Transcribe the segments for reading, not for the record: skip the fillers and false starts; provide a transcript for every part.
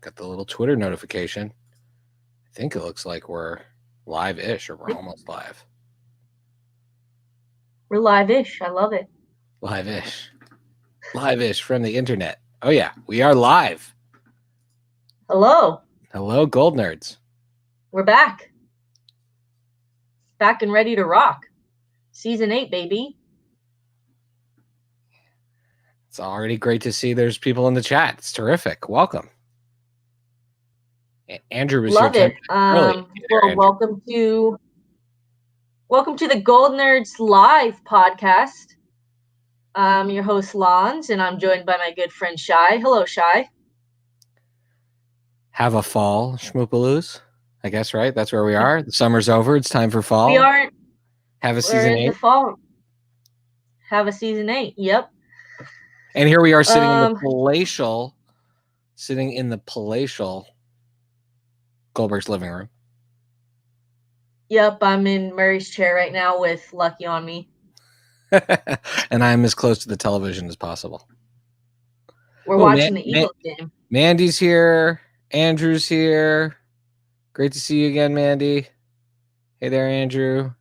Got the little Twitter notification. I think it looks like we're live-ish, or we're almost live. We're live-ish. I love it. Live-ish. Live-ish from the internet. Oh, yeah. We are live. Hello. Hello, Goldnerds. We're back. Back and ready to rock. Season 8, baby. It's already great to see there's people in the chat. It's terrific. Welcome. Andrew was Love here it. early. Well, welcome to the Goldnerds live podcast. I'm your host, Lons, and I'm joined by my good friend, Shy. Hello, Shy. Have a fall, schmoopaloos. I guess, right? That's where we are. The summer's over. It's time for fall. We aren't. Have a We're season in 8. the fall. Have a season 8. Yep. And here we are sitting in the palatial Goldberg's living room. Yep, I'm in Murray's chair right now with Lucky on me. And I'm as close to the television as possible. We're watching the Eagles game. Mandy's here. Andrew's here. Great to see you again, Mandy. Hey there, Andrew.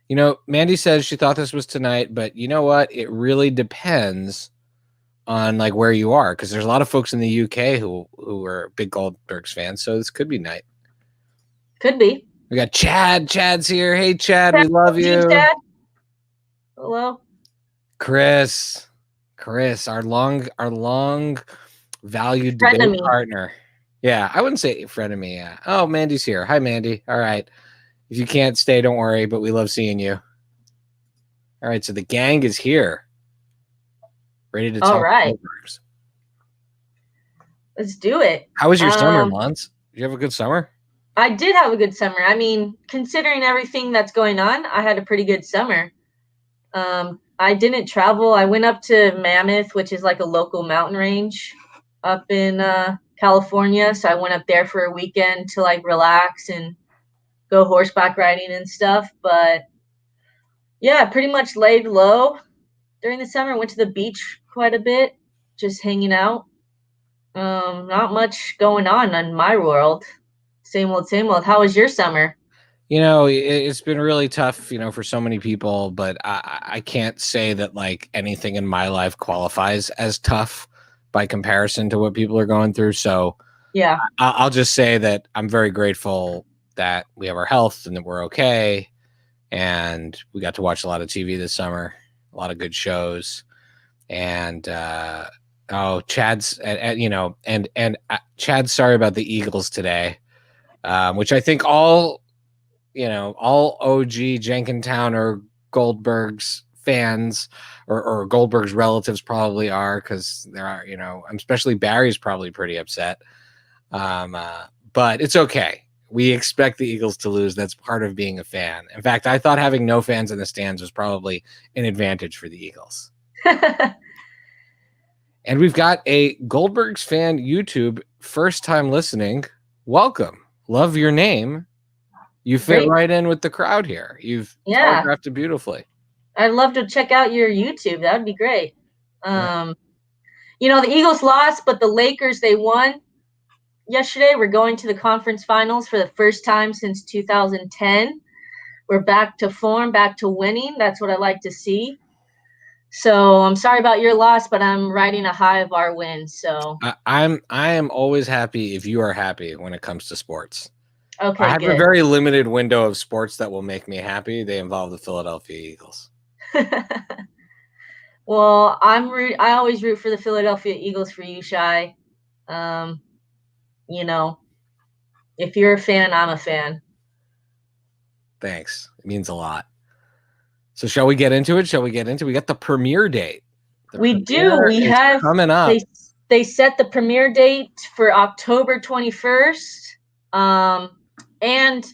You know, Mandy says she thought this was tonight, but you know what? It really depends on like where you are, because there's a lot of folks in the UK who are big Goldbergs fans, so this could be night. Could be. We got Chad. Chad's here. Hey, Chad, we love you. Chad. Hello. Chris, our long valued debate partner. Yeah, I wouldn't say frenemy. Yeah. Oh, Mandy's here. Hi, Mandy. All right. If you can't stay, don't worry, but we love seeing you. All right, so the gang is here. Ready to talk. All right. Goldbergs. Let's do it. How was your summer, Lance? Did you have a good summer? I did have a good summer. I mean, considering everything that's going on, I had a pretty good summer. I didn't travel. I went up to Mammoth, which is like a local mountain range up in California. So I went up there for a weekend to like relax and go horseback riding and stuff. But yeah, pretty much laid low during the summer. Went to the beach quite a bit, just hanging out. Not much going on in my world. Same old, same old. How was your summer? You know, it's been really tough, you know, for so many people, but I can't say that like anything in my life qualifies as tough by comparison to what people are going through. So yeah, I'll just say that I'm very grateful that we have our health and that we're okay. And we got to watch a lot of TV this summer, a lot of good shows. And, Chad's, you know, and Chad's sorry about the Eagles today, which I think all OG Jenkintown or Goldberg's fans or Goldberg's relatives probably are, because there are, you know, especially Barry's probably pretty upset. But it's okay. We expect the Eagles to lose. That's part of being a fan. In fact, I thought having no fans in the stands was probably an advantage for the Eagles. And we've got a Goldberg's fan YouTube first time listening. Welcome. Love your name. You fit right in with the crowd here. You've telegraphed it beautifully. I'd love to check out your YouTube. That would be great. You know, the Eagles lost, but the Lakers, they won yesterday. We're going to the conference finals for the first time since 2010. We're back to form, back to winning. That's what I like to see. So I'm sorry about your loss, but I'm riding a high of our win. So I am always happy if you are happy when it comes to sports. Okay, I have a very limited window of sports that will make me happy. They involve the Philadelphia Eagles. Well, I always root for the Philadelphia Eagles for you, Shy. You know, if you're a fan, I'm a fan. Thanks. It means a lot. So shall we get into it? We got the premiere date. We have coming up. They set the premiere date for October 21st. And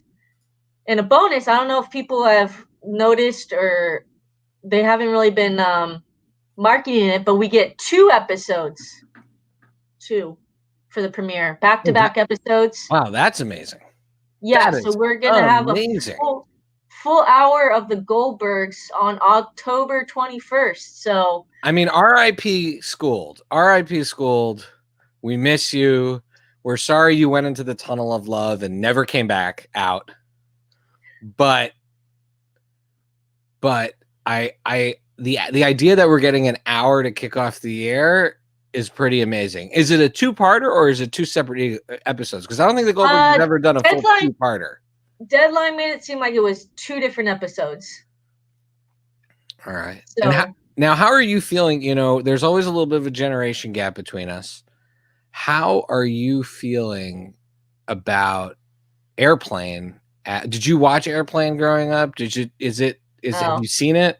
in a bonus, I don't know if people have noticed or they haven't really been marketing it, but we get 2 episodes. 2 for the premiere. Back-to-back episodes. Wow, that's amazing. Yeah, so we're going to have a full hour of the Goldbergs on October 21st. So I mean, R.I.P. Schooled. We miss you. We're sorry you went into the tunnel of love and never came back out. But the idea that we're getting an hour to kick off the year is pretty amazing. Is it a two-parter or is it two separate episodes? Because I don't think the Goldbergs have ever done a full two-parter. Deadline made it seem like it was two different episodes. All right. So, now, how are you feeling? You know, there's always a little bit of a generation gap between us. How are you feeling about Airplane? Did you watch Airplane growing up? Have you seen it?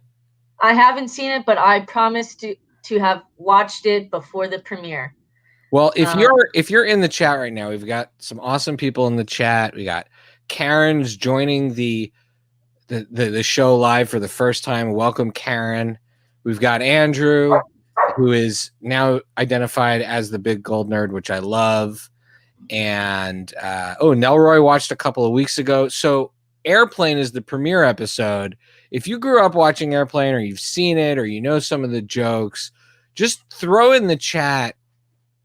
I haven't seen it, but I promised to have watched it before the premiere. Well, if you're in the chat right now, we've got some awesome people in the chat. We got Karen's joining the show live for the first time. Welcome, Karen. We've got Andrew, who is now identified as the big gold nerd, which I love. And Nelroy watched a couple of weeks ago. So Airplane is the premiere episode. If you grew up watching Airplane or you've seen it or you know some of the jokes, just throw in the chat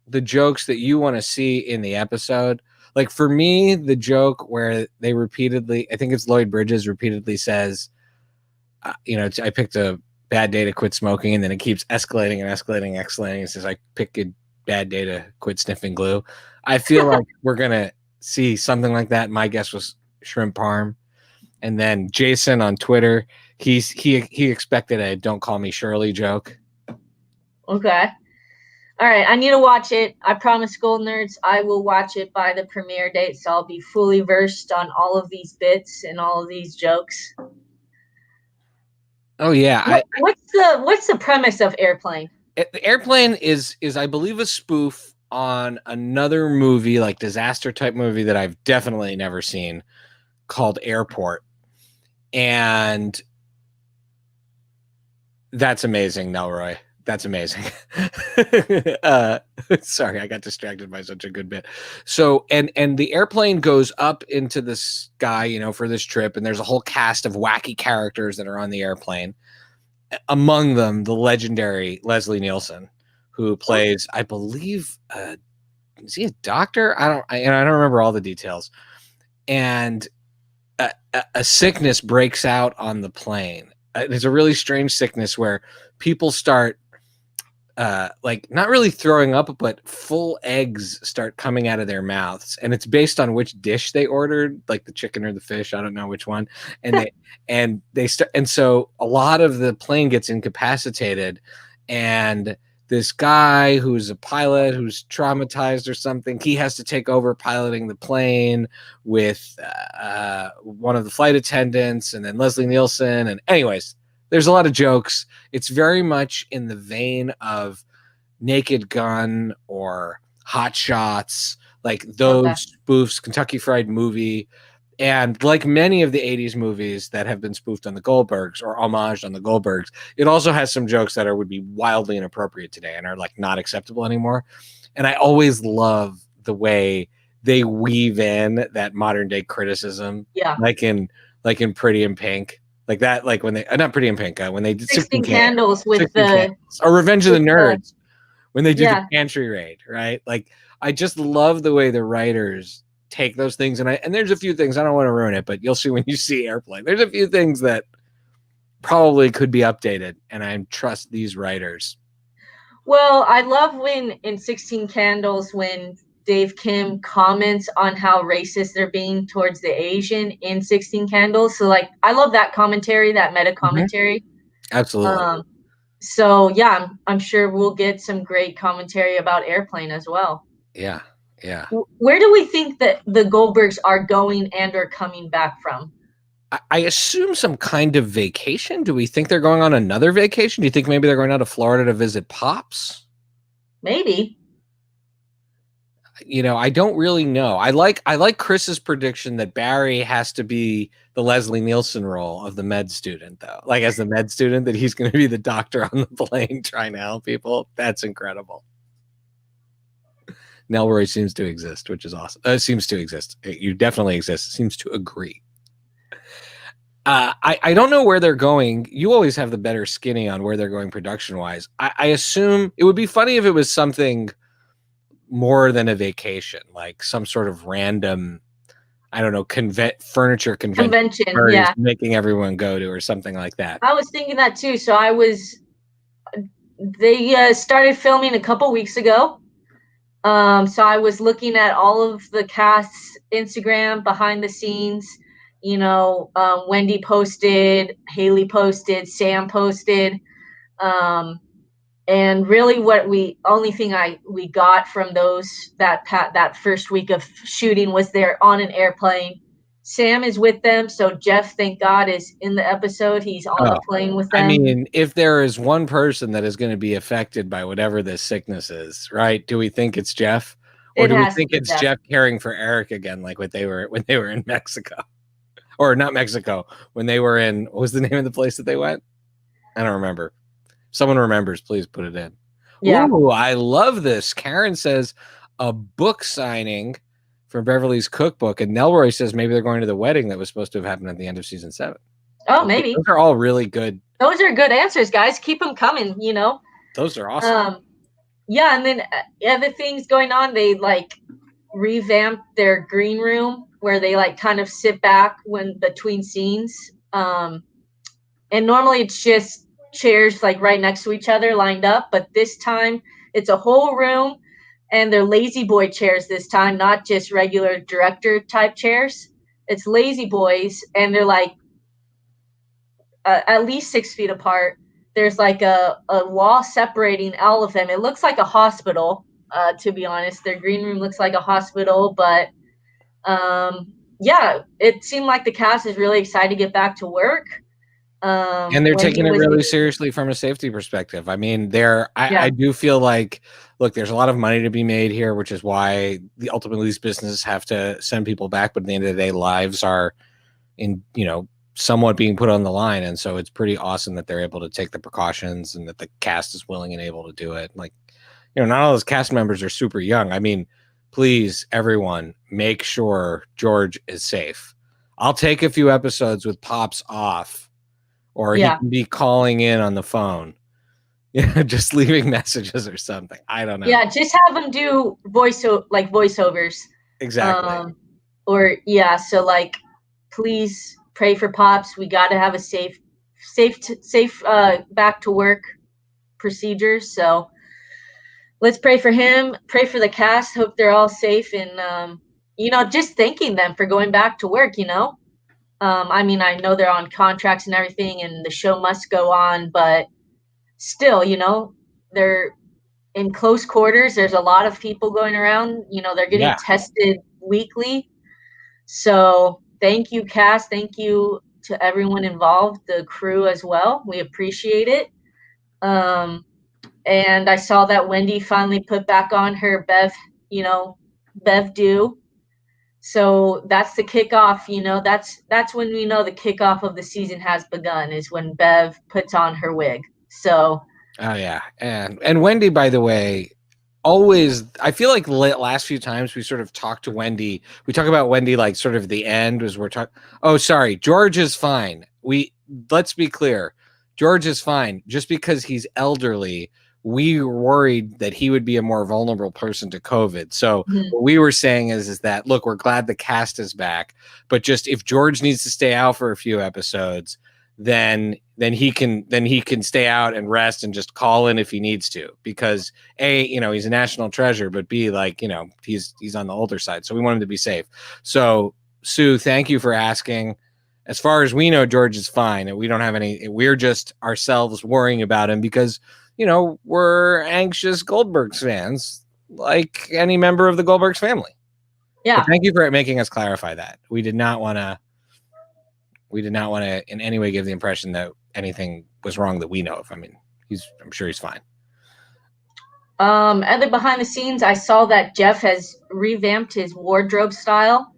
the jokes that you want to see in the episode. Like for me, the joke where they repeatedly, I think it's Lloyd Bridges repeatedly says, I picked a bad day to quit smoking, and then it keeps escalating and escalating and escalating. It says, I pick a bad day to quit sniffing glue. I feel like we're going to see something like that. My guess was shrimp parm. And then Jason on Twitter, he expected a "Don't Call Me Shirley" joke. Okay. All right. I need to watch it. I promise, Gold Nerds, I will watch it by the premiere date, so I'll be fully versed on all of these bits and all of these jokes. Oh yeah. What's the premise of Airplane? The Airplane is I believe a spoof on another movie, like disaster type movie that I've definitely never seen, called Airport. And that's amazing, Nelroy. That's amazing. Sorry, I got distracted by such a good bit. So, and the airplane goes up into the sky, for this trip, and there's a whole cast of wacky characters that are on the airplane. Among them, the legendary Leslie Nielsen, who plays, I believe, is he a doctor? I don't remember all the details. And a sickness breaks out on the plane. It's a really strange sickness where people start not really throwing up, but full eggs start coming out of their mouths, and it's based on which dish they ordered, like the chicken or the fish. I don't know which one. And and so a lot of the plane gets incapacitated, and this guy who's a pilot who's traumatized or something, he has to take over piloting the plane with one of the flight attendants, and then Leslie Nielsen. And anyways, there's a lot of jokes. It's very much in the vein of Naked Gun or Hot Shots, like those spoofs, Kentucky Fried Movie. And like many of the 80s movies that have been spoofed on the Goldbergs or homaged on the Goldbergs, it also has some jokes that would be wildly inappropriate today and are like not acceptable anymore. And I always love the way they weave in that modern day criticism, like in Pretty in Pink. Like that, like when they not Pretty in Pink, when they did 16 Candles with Candles, or Revenge of the Nerds, when they did the pantry raid, right? Like I just love the way the writers take those things, and there's a few things, I don't want to ruin it, but you'll see when you see Airplane. There's a few things that probably could be updated, and I trust these writers. Well, I love when in 16 Candles, when Dave Kim comments on how racist they're being towards the Asian in 16 Candles. So like, I love that commentary, that meta commentary. Absolutely. So yeah, I'm sure we'll get some great commentary about Airplane as well. Yeah. Yeah. Where do we think that the Goldbergs are going and are coming back from? I assume some kind of vacation. Do we think they're going on another vacation? Do you think maybe they're going out to Florida to visit Pops? Maybe. I don't really know. I like Chris's prediction that Barry has to be the Leslie Nielsen role of the med student, though. Like as the med student, that he's going to be the doctor on the plane trying to help people. That's incredible. Nelroy seems to exist, which is awesome. Seems to exist. You definitely exist. Seems to agree. I don't know where they're going. You always have the better skinny on where they're going production-wise. I assume it would be funny if it was something more than a vacation, like some sort of random, I don't know, furniture convention where he's making everyone go to or something like that. I was thinking that too. So they started filming a couple weeks ago. So I was looking at all of the cast's Instagram behind the scenes. Wendy posted, Haley posted, Sam posted. And really only thing we got from that first week of shooting was they're on an airplane. Sam is with them, so Jeff, thank God, is in the episode. He's on the plane with them. I mean, if there is one person that is going to be affected by whatever this sickness is, right? Do we think it's Jeff? Or do we think it's Jeff caring for Eric again, like when they were in Mexico? Or not Mexico, when they were in, what was the name of the place that they went? I don't remember. Someone remembers, please put it in. Yeah. Ooh, I love this. Karen says a book signing for Beverly's cookbook, and Nelroy says maybe they're going to the wedding that was supposed to have happened at the end of season 7. Oh, maybe. Those are all really good. Those are good answers, guys. Keep them coming, Those are awesome. Yeah, and then other things going on, they revamped their green room where they kind of sit back between scenes. And normally it's just chairs right next to each other lined up, but this time it's a whole room and they're lazy boy chairs this time, not just regular director type chairs. It's lazy boys, and they're at least 6 feet apart. There's a wall separating all of them. It looks like a hospital, to be honest. Their green room looks like a hospital, but yeah, it seemed like the cast is really excited to get back to work. And they're taking it really seriously from a safety perspective. I mean, I do feel like, look, there's a lot of money to be made here, which is why ultimately these businesses have to send people back. But at the end of the day, lives are somewhat being put on the line. And so it's pretty awesome that they're able to take the precautions and that the cast is willing and able to do it. Not all those cast members are super young. I mean, please, everyone, make sure George is safe. I'll take a few episodes with Pops off, or he can be calling in on the phone, just leaving messages or something. I don't know. Yeah, just have him do voiceovers. Exactly. So please pray for Pops. We got to have a safe back to work procedures. So let's pray for him, pray for the cast. Hope they're all safe, and just thanking them for going back to work. I mean, I know they're on contracts and everything, and the show must go on, but still, they're in close quarters. There's a lot of people going around. They're getting tested weekly. So thank you, cast. Thank you to everyone involved, the crew as well. We appreciate it. And I saw that Wendy finally put back on her Bev do. So that's the kickoff. That's when we know the kickoff of the season has begun, is when Bev puts on her wig. So. Oh yeah, and Wendy, by the way, always, I feel like last few times we sort of talk to Wendy, we talk about Wendy sort of the end as we're talking. Oh, sorry, George is fine. Let's be clear, George is fine. Just because he's elderly, we were worried that he would be a more vulnerable person to COVID. So what we were saying is that, look, we're glad the cast is back, but just if George needs to stay out for a few episodes, then he can stay out and rest and just call in if he needs to, because A, he's a national treasure, but B, he's on the older side. So we want him to be safe. So Sue, thank you for asking. As far as we know, George is fine. We don't have we're just ourselves worrying about him because, we're anxious Goldbergs fans, like any member of the Goldbergs family. Yeah. But thank you for making us clarify that. We did not want to in any way give the impression that anything was wrong that we know of. I mean, I'm sure he's fine. Other behind the scenes, I saw that Jeff has revamped his wardrobe style,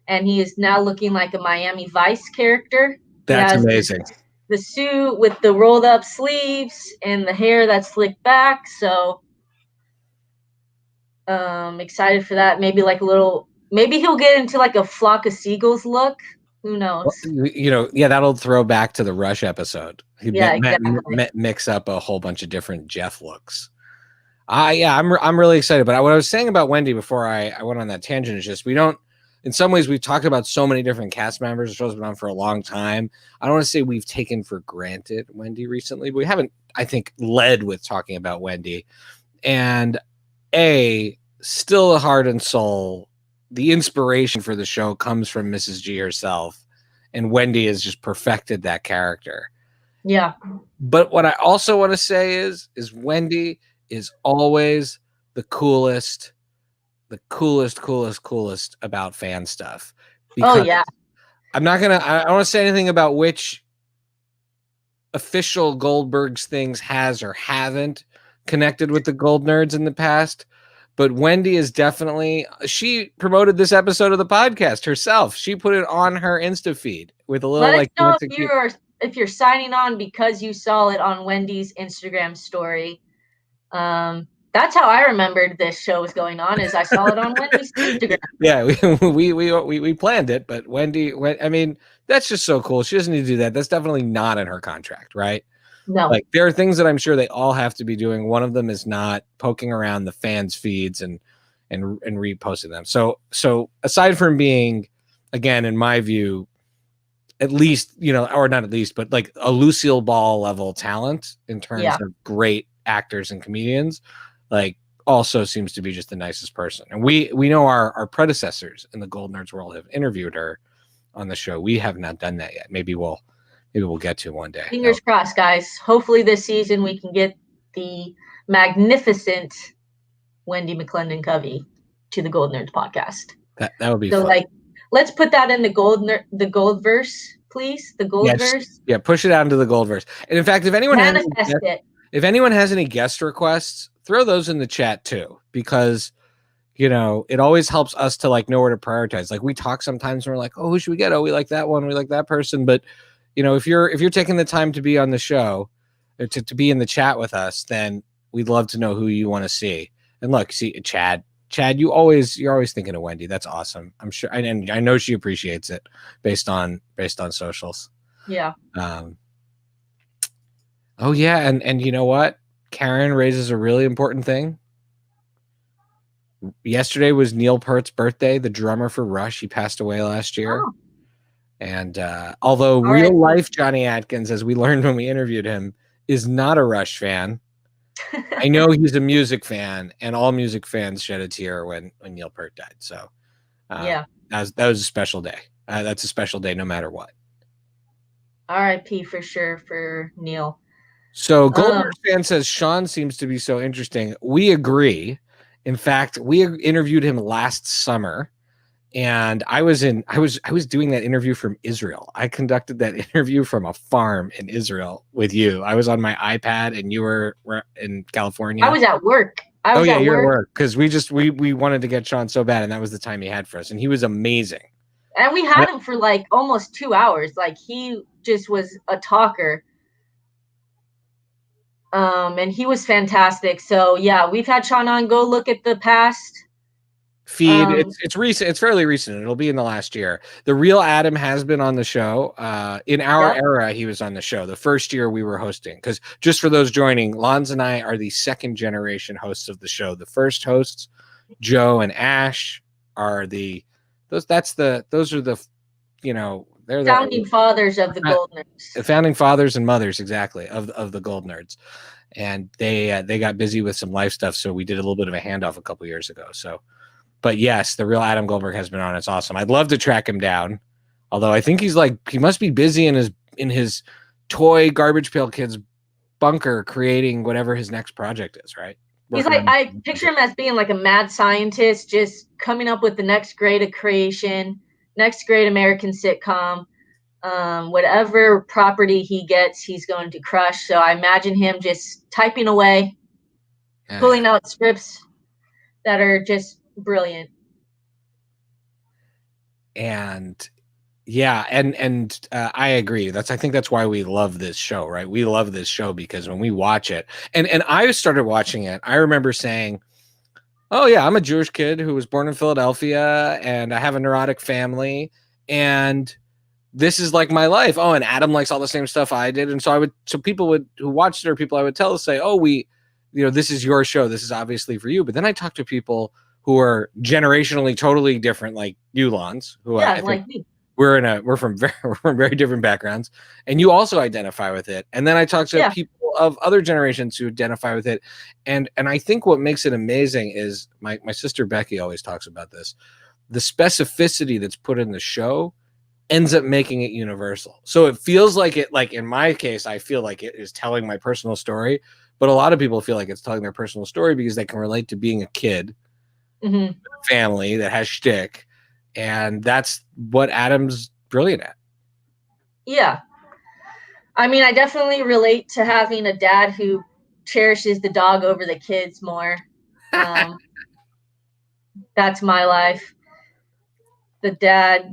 and he is now looking like a Miami Vice character. That's amazing. The suit with the rolled up sleeves and the hair that's slicked back. So excited for that. Maybe maybe he'll get into a flock of seagulls look. Who knows? That'll throw back to the Rush episode. Exactly. Mix up a whole bunch of different Jeff looks. I'm really excited. But what I was saying about Wendy before I went on that tangent is just we don't. In some ways, we've talked about so many different cast members. The show's been on for a long time. I don't want to say we've taken for granted Wendy recently, but we haven't, I think, led with talking about Wendy. And still a heart and soul, the inspiration for the show comes from Mrs. G herself. And Wendy has just perfected that character. Yeah. But what I also want to say is Wendy is always the coolest about fan stuff. Oh yeah. I don't want to say anything about which official Goldberg's things has or haven't connected with the Goldnerds in the past. But Wendy is definitely, she promoted this episode of the podcast herself. She put it on her Insta feed with a little Let us know if you're signing on because you saw it on Wendy's Instagram story. That's how I remembered this show was going on, is I saw it on Wendy's Instagram. Yeah, we planned it, but Wendy, I mean, that's just so cool. She doesn't need to do that. That's definitely not in her contract, right? No. Like, there are things that I'm sure they all have to be doing. One of them is not poking around the fans' feeds and reposting them. So aside from being, again, in my view, at least, or not at least, but like a Lucille Ball level talent in terms of great actors and comedians, like, also seems to be just the nicest person. And we know our predecessors in the Goldnerds world have interviewed her on the show. We have not done that yet. Maybe we'll get to one day. Fingers crossed, guys. Hopefully this season we can get the magnificent Wendy McClendon Covey to the Goldnerds podcast. That would be fun. Like, let's put that in the Goldverse, please. The Goldverse. Yeah, push it out into the Goldverse. And in fact, if anyone has any guest requests, throw those in the chat too, because it always helps us to like know where to prioritize. Like, we talk sometimes and we're like, oh, who should we get? Oh, we like that one, we like that person. But if you're taking the time to be on the show, to be in the chat with us, then we'd love to know who you want to see. And look, see Chad, you're always thinking of Wendy. That's awesome. I'm sure, and I know she appreciates it based on socials. Yeah. Oh yeah, and you know what? Karen raises a really important thing. Yesterday was Neil Peart's birthday, the drummer for Rush. He passed away last year. Oh. And although real life Johnny Atkins, as we learned when we interviewed him, is not a Rush fan, I know he's a music fan, and all music fans shed a tear when Neil Peart died. So that was a special day. That's a special day no matter what. R.I.P. for sure for Neil. So Goldberg fan says Sean seems to be so interesting. We agree. In fact, we interviewed him last summer, and I was doing that interview from Israel. I conducted that interview from a farm in Israel with you. I was on my iPad, and you were in California. I was at work. You were at work because we wanted to get Sean so bad, and that was the time he had for us, and he was amazing. And we had him for like almost 2 hours. Like, he just was a talker. And he was fantastic. So yeah, we've had Sean on. Go look at the past feed. It's recent. It's fairly recent. It'll be in the last year. The real Adam has been on the show. In our era, he was on the show. The first year we were hosting, because just for those joining, Lons and I are the second generation hosts of the show. The first hosts, Joe and Ash, are they're the they're founding fathers of the Goldnerds. The founding fathers and mothers, exactly, of the Goldnerds. And they got busy with some life stuff, so we did a little bit of a handoff a couple years ago. So, but yes, the real Adam Goldberg has been on. It's awesome. I'd love to track him down, although I think he must be busy in his toy Garbage Pail Kids bunker creating whatever his next project is, right? He's I picture him as being like a mad scientist, just coming up with the next great creation, next great American sitcom. Whatever property he gets, he's going to crush. So I imagine him just typing away, pulling out scripts that are just brilliant. And yeah, and I agree. I think that's why we love this show, right? We love this show because when we watch it, and I started watching it, I remember saying, oh yeah, I'm a Jewish kid who was born in Philadelphia, and I have a neurotic family, and this is like my life. Oh, and Adam likes all the same stuff I did. And so people who watched it, or people I would tell, say, oh, this is your show. This is obviously for you. But then I talk to people who are generationally totally different, like you, Lons, who I think like me. we're from very different backgrounds, and you also identify with it. And then I talk to people of other generations who identify with it, and I think what makes it amazing is my sister Becky always talks about this. The specificity that's put in the show ends up making it universal. So it feels like it, like in my case, I feel like it is telling my personal story, but a lot of people feel like it's telling their personal story because they can relate to being a kid, family that has shtick, and that's what Adam's brilliant at. Yeah. I mean, I definitely relate to having a dad who cherishes the dog over the kids more. That's my life. The dad,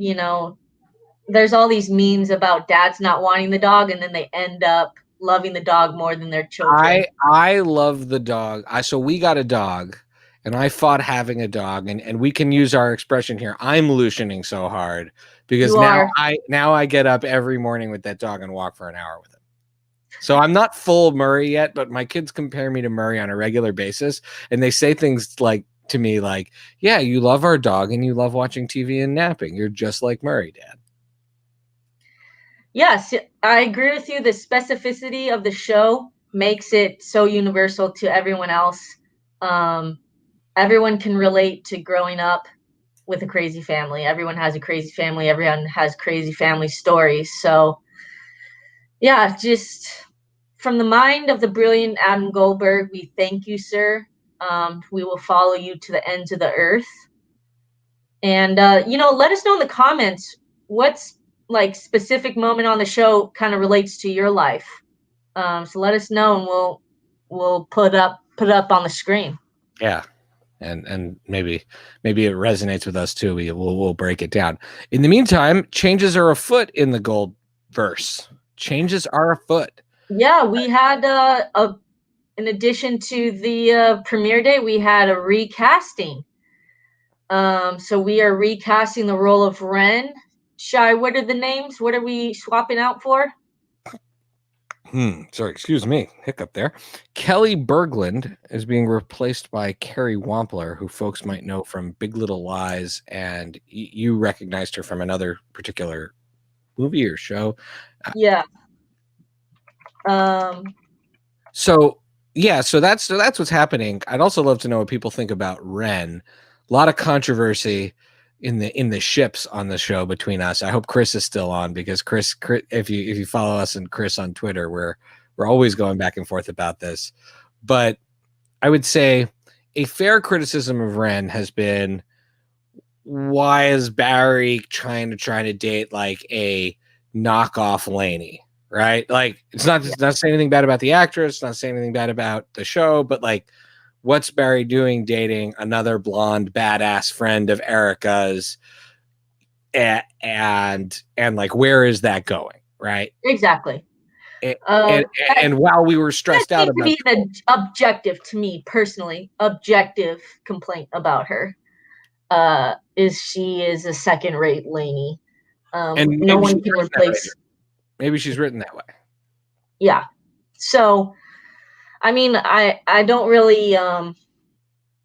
there's all these memes about dads not wanting the dog, and then they end up loving the dog more than their children. I love the dog. So we got a dog, and I fought having a dog, and we can use our expression here. I'm loosening so hard because now I get up every morning with that dog and walk for an hour with him. So I'm not full Murray yet, but my kids compare me to Murray on a regular basis, and they say things like to me like, "Yeah, you love our dog and you love watching TV and napping. You're just like Murray, Dad." Yes, I agree with you. The specificity of the show makes it so universal to everyone else. Everyone can relate to growing up with a crazy family. Everyone has a crazy family. Everyone has crazy family stories. So, yeah, just from the mind of the brilliant Adam Goldberg, we thank you, sir. We will follow you to the ends of the earth. And, let us know in the comments what's like specific moment on the show kind of relates to your life. So let us know, and we'll put up on the screen. Yeah. And maybe it resonates with us too. We'll break it down. In the meantime, changes are afoot in the Goldverse. Changes are afoot. Yeah, we had in addition to the premiere day, we had a recasting. So we are recasting the role of Ren. Shai, what are the names? What are we swapping out for? Sorry, excuse me. Hiccup there. Kelly Berglund is being replaced by Carrie Wampler, who folks might know from Big Little Lies, and you recognized her from another particular movie or show. Yeah. So that's what's happening. I'd also love to know what people think about Ren. A lot of controversy in the ships on the show between us. I hope Chris is still on, because Chris, if you follow us and Chris on Twitter, we're always going back and forth about this. But I would say a fair criticism of Ren has been, why is Barry trying to date like a knockoff Lainey? Right? Like, it's not saying anything bad about the actress, not saying anything bad about the show, but like, what's Barry doing dating another blonde badass friend of Erica's, and like, where is that going? Right? Exactly. And while we were stressed out about it, an objective, to me personally, objective complaint about her is she is a second-rate Lainey. And no one can replace. Maybe she's written that way. Yeah. So, I mean, I don't really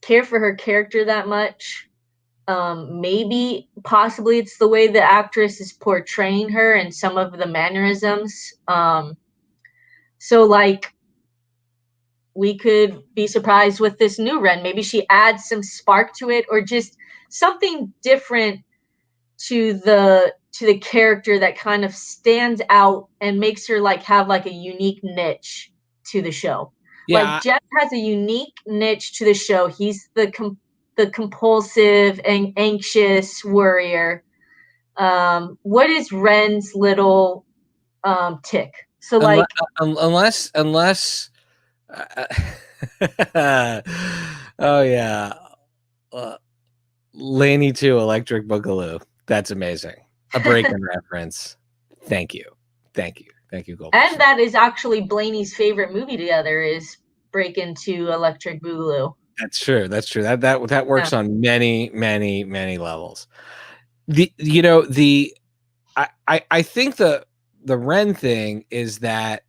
care for her character that much. Maybe, possibly, it's the way the actress is portraying her and some of the mannerisms. So, like, we could be surprised with this new Ren. Maybe she adds some spark to it, or just something different to the character that kind of stands out and makes her like have like a unique niche to the show. Yeah. Like, Jeff has a unique niche to the show. He's the compulsive and anxious worrier. What is Ren's little tick? So like, unless oh yeah, Lainey 2 Electric Boogaloo. That's amazing. A break-in reference. Thank you, Goldberg. And that is actually Blaney's favorite movie together, is Break Into Electric Boogaloo. That's true. That works on many levels. I think the Ren thing is that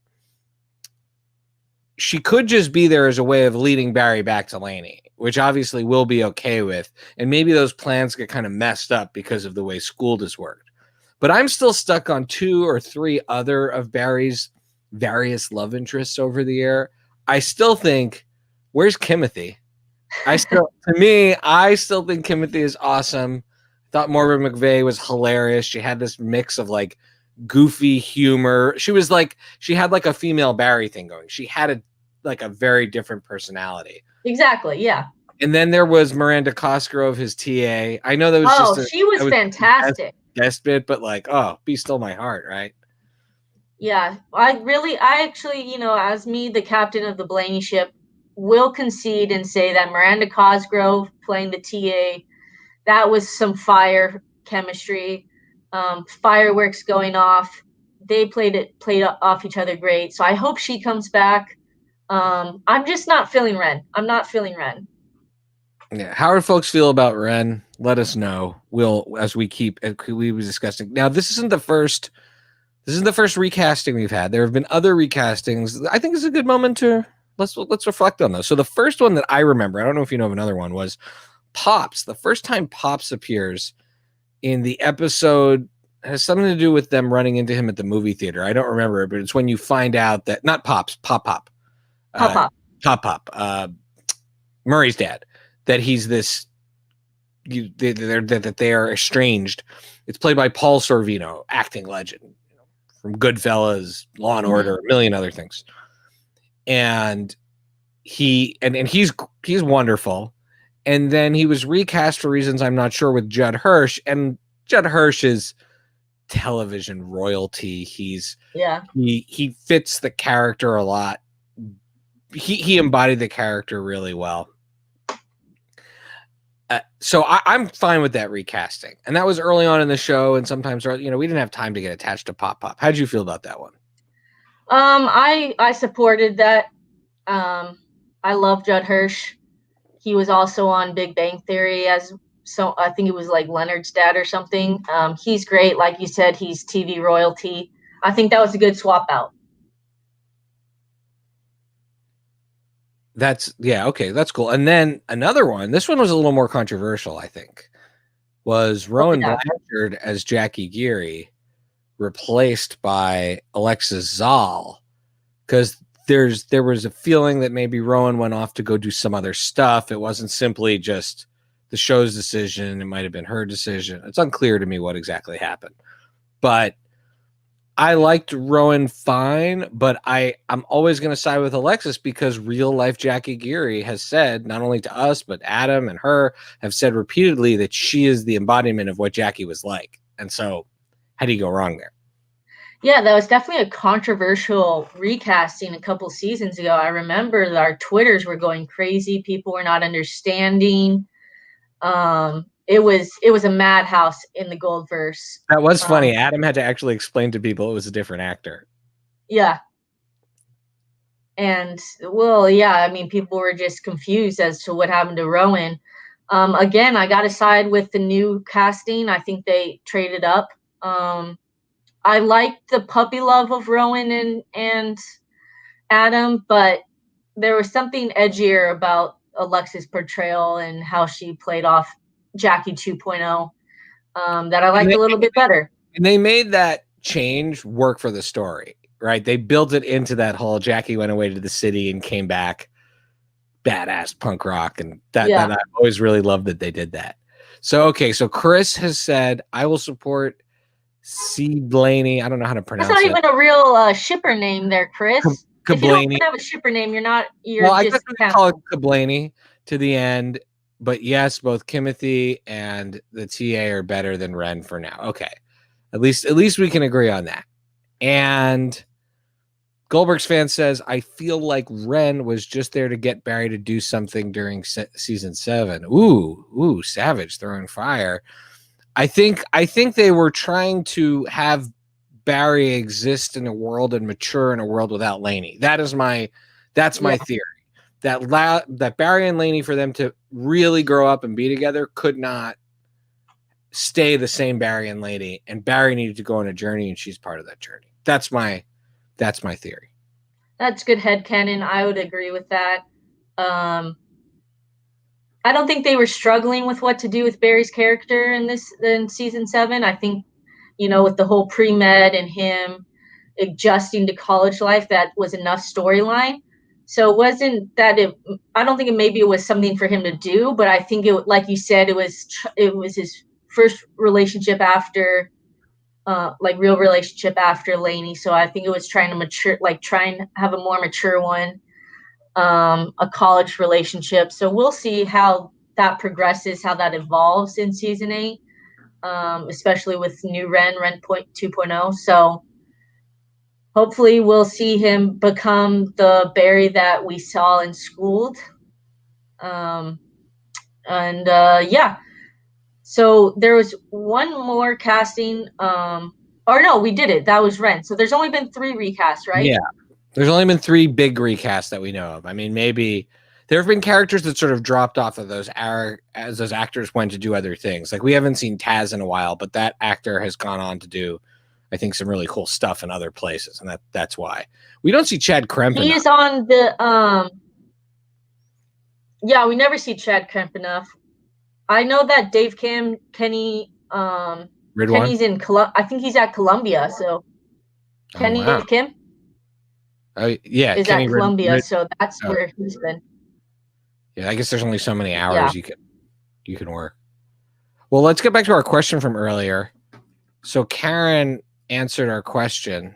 she could just be there as a way of leading Barry back to Laney, which obviously we'll be okay with. And maybe those plans get kind of messed up because of the way school just worked. But I'm still stuck on 2 or 3 other of Barry's various love interests over the year. I still think, where's Kimothy? I still think Kimothy is awesome. I thought Morgan McVeigh was hilarious. She had this mix of like goofy humor. She had like a female Barry thing going. She had a very different personality. Exactly. Yeah. And then there was Miranda Cosgrove, his TA. I know that was she was fantastic. Best bit, but like, oh, be still my heart, right? Yeah, I actually, as me, the captain of the Blaney ship, will concede and say that Miranda Cosgrove playing the TA, that was some fire chemistry, fireworks going off. They played off each other great. So I hope she comes back. I'm just not feeling Ren. I'm not feeling Ren. Yeah. How do folks feel about Ren? Let us know. As we were discussing. Now, this isn't the first recasting we've had. There have been other recastings. I think it's a good moment to let's reflect on those. So the first one that I remember, I don't know if you know of another one, was Pops. The first time Pops appears in the episode has something to do with them running into him at the movie theater. I don't remember it, but it's when you find out that not Pops, Pop, Murray's dad, that he's this, that they are estranged. It's played by Paul Sorvino, acting legend from Goodfellas, Law and Order, a million other things. And he's wonderful. And then he was recast for reasons I'm not sure with Judd Hirsch, and Judd Hirsch is television royalty. He fits the character a lot. He embodied the character really well. So I'm fine with that recasting. And that was early on in the show, and sometimes we didn't have time to get attached to Pop. How did you feel about that one? I supported that. I love Judd Hirsch. He was also on Big Bang Theory I think it was like Leonard's dad or something. He's great. Like you said, he's TV royalty. I think that was a good swap out. Okay, that's cool. And then another one, this one was a little more controversial, I think, was Rowan Blanchard as Jackie Geary replaced by Alexis Zoll, because there was a feeling that maybe Rowan went off to go do some other stuff. It wasn't simply just the show's decision. It might have been her decision. It's unclear to me what exactly happened. But I liked Rowan fine, but I'm always going to side with Alexis because real life Jackie Geary has said, not only to us, but Adam and her have said repeatedly that she is the embodiment of what Jackie was like. And so how do you go wrong there? Yeah, that was definitely a controversial recasting a couple seasons ago. I remember that our Twitters were going crazy. People were not understanding. It was a madhouse in the Goldverse. That was funny. Adam had to actually explain to people it was a different actor. Yeah. And people were just confused as to what happened to Rowan. Again, I got to side with the new casting. I think they traded up. I liked the puppy love of Rowan and Adam, but there was something edgier about Alexis' portrayal and how she played off Jackie 2.0 that I liked a little bit better. And they made that change work for the story, right? They built it into that whole Jackie went away to the city and came back badass punk rock. And that I always really loved that they did that. So Chris has said, I will support C. Blaney. I don't know how to pronounce it. That's not even a real shipper name there, Chris. If you don't have a shipper name, you're I guess we call it Kablaney to the end. But yes, both Kimothy and the TA are better than Ren for now. Okay. At least we can agree on that. And Goldberg's fan says, I feel like Ren was just there to get Barry to do something during season 7. Ooh, savage, throwing fire. I think they were trying to have Barry exist in a world and mature in a world without Laney. That's my theory. That Barry and Laney, for them to really grow up and be together, could not stay the same Barry and Laney, and Barry needed to go on a journey, and she's part of that journey. That's my theory. That's good headcanon. I would agree with that. Um, I don't think they were struggling with what to do with Barry's character in season 7. I think, with the whole pre-med and him adjusting to college life, that was enough storyline. So it wasn't that I don't think maybe it was something for him to do, but I think like you said, it was his first relationship after, like real relationship after Lainey. So I think it was trying to have a more mature one, a college relationship. So we'll see how that progresses, how that evolves in season 8, especially with new Ren 2.0. So hopefully we'll see him become the Barry that we saw in Schooled. Yeah. So there was one more casting. Or no, we did it. That was Ren. So there's only been 3 recasts, right? Yeah. There's only been 3 big recasts that we know of. I mean, maybe there have been characters that sort of dropped off of those as those actors went to do other things. Like we haven't seen Taz in a while, but that actor has gone on to do, I think, some really cool stuff in other places, and that's why we don't see Chad Kremp. He is on the Yeah, we never see Chad Kemp enough. I know that Kenny's in I think he's at Columbia, so Kenny wow. Kim Yeah, is Kenny at Columbia, so that's where he's been. Yeah, I guess there's only so many hours you can work. Well, let's get back to our question from earlier. So Karen answered our question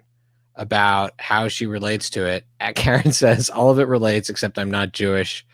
about how she relates to it. Karen says, all of it relates, except I'm not Jewish.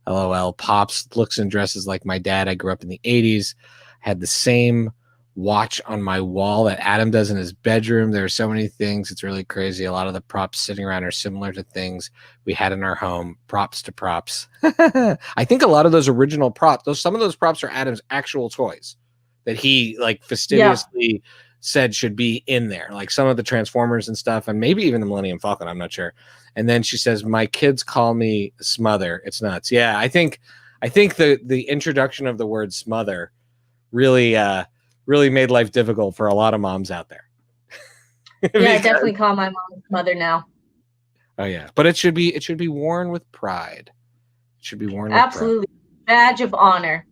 LOL. Pops looks and dresses like my dad. I grew up in the 80s. Had the same watch on my wall that Adam does in his bedroom. There are so many things. It's really crazy. A lot of the props sitting around are similar to things we had in our home. Props to props. I think a lot of those original props, some of those props are Adam's actual toys that he like fastidiously said should be in there. Like some of the Transformers and stuff, and maybe even the Millennium Falcon. I'm not sure. And then she says, my kids call me Smother. It's nuts. Yeah, I think the introduction of the word smother really made life difficult for a lot of moms out there. Yeah, I definitely call my mom Mother now. Oh yeah, but it should be worn with pride. It should be worn absolutely with pride. Badge of honor.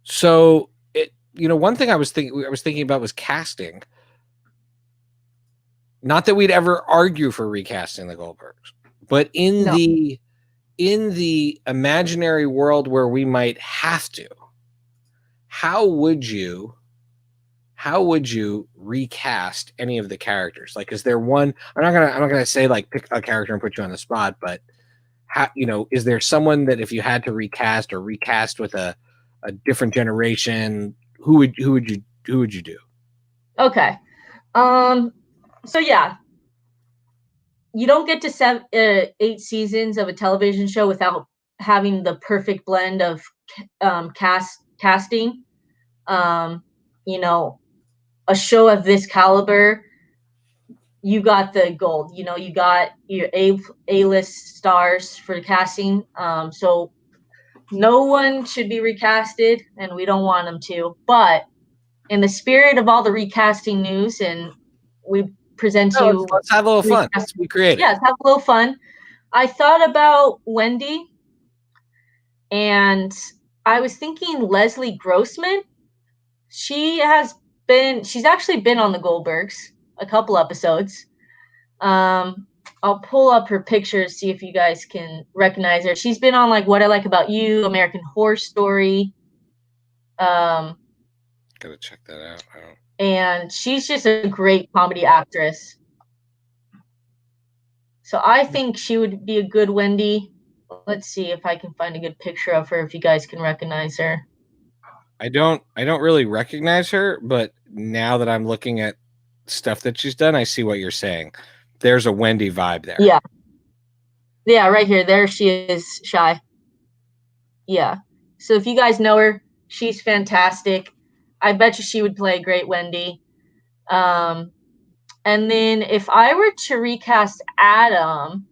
So one thing I was thinking about was casting. Not that we'd ever argue for recasting the Goldbergs, but in the imaginary world where we might have to, how would you recast any of the characters? Like, is there one? I'm not gonna say like pick a character and put you on the spot, but how, is there someone that if you had to recast with a different generation, who would you do? Okay. So yeah, you don't get to 8 seasons of a television show without having the perfect blend of casting. A show of this caliber, you got the gold. You got your A-list stars for casting. So no one should be recasted, and we don't want them to. But in the spirit of all the recasting news, and we present you. Let's have a little fun. Let's be creative. Yeah, have a little fun. I thought about Wendy, and I was thinking Leslie Grossman. She's actually been on the Goldbergs a couple episodes. I'll pull up her picture, see if you guys can recognize her. She's been on like What I Like About You, American Horror Story. Gotta check that out. And she's just a great comedy actress. So I think she would be a good Wendy. Let's see if I can find a good picture of her, if you guys can recognize her. I don't really recognize her, but now that I'm looking at stuff that she's done, I see what you're saying. There's a Wendy vibe there. Yeah. Yeah, right here. There she is, Shy. Yeah. So if you guys know her, she's fantastic. I bet you she would play a great Wendy. And then if I were to recast Adam,